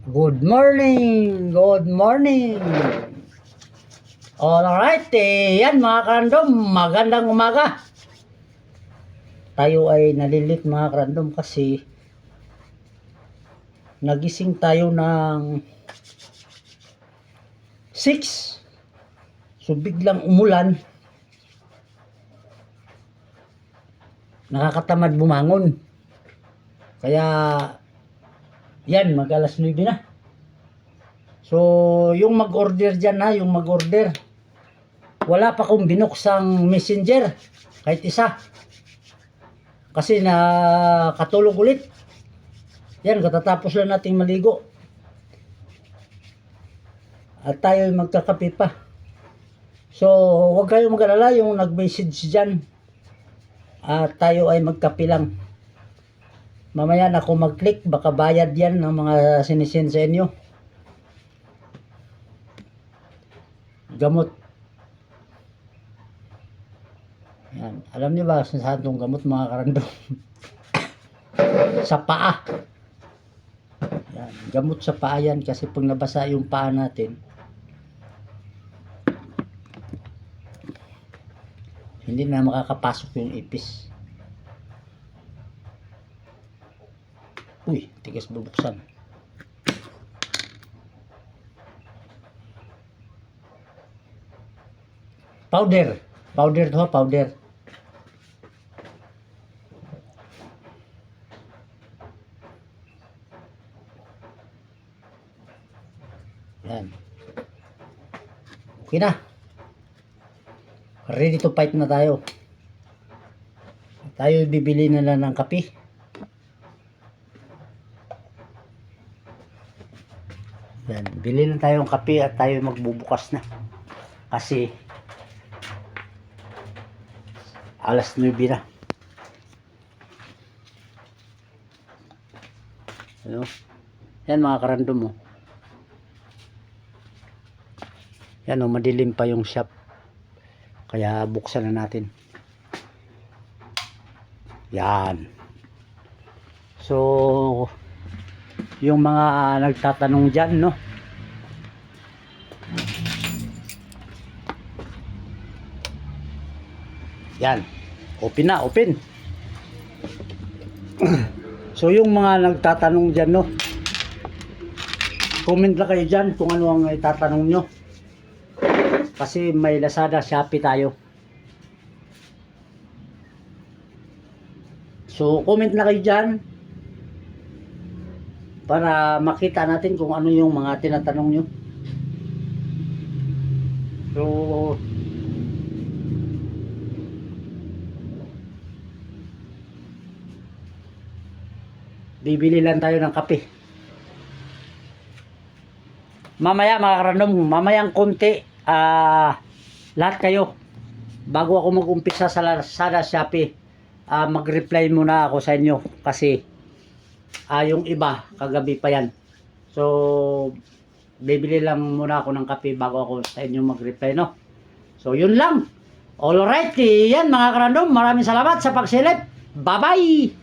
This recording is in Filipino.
Good morning! Good morning! Alright, yan mga karandom, magandang umaga. Tayo ay nalilit mga karandom kasi nagising tayo ng 6. So biglang umulan. Nakakatamad bumangon. Kaya yan, mag alas 9 na. So, yung mag-order dyan ha, yung mag-order. Wala pa akong binuksang messenger. Kahit isa. Kasi katulog ulit. Yan, katatapos lang nating maligo. At tayo ay magkakape pa. So, huwag kayong mag-alala yung nag-message dyan. At tayo ay magkape lang. Mamaya na ako mag-click, baka bayad yan ng mga sinisend sa inyo. Gamot. Yan. Alam niyo ba saan itong gamot mga karandom? Sa paa. Yan. Gamot sa paa yan kasi pag nabasa yung paa natin, hindi na makakapasok yung ipis. Uy, tigas bubuksan. Powder. Powder to ha, powder. Yan. Okay na. Ready to fight na tayo. Tayo bibili na lang ng kape. Yan, bili na tayong kape at tayo magbubukas na. Kasi alas 9 na. Ano? Yan mga karandom mo. Yan o, madilim pa yung shop. Kaya buksan na natin. Yan. So, yung mga nagtatanong dyan, no? Yan. Open na, open. So, yung mga nagtatanong dyan, no? Comment lang kayo dyan kung ano ang itatanong nyo. Kasi may Lazada, Shopee tayo. So, comment na kayo dyan para makita natin kung ano yung mga tinatanong nyo. So, bibili lang tayo ng kape. Mamaya mga karandom, mamayang konti, lahat kayo, bago ako mag-umpisa sa Lazada, Shopee, mag-reply muna ako sa inyo kasi yung iba, kagabi pa yan. So, bibili lang muna ako ng kape bago ako sa inyo mag-reply, no? So, yun lang. Alright, yan mga karandom. Maraming salamat sa pagsilip. Bye-bye!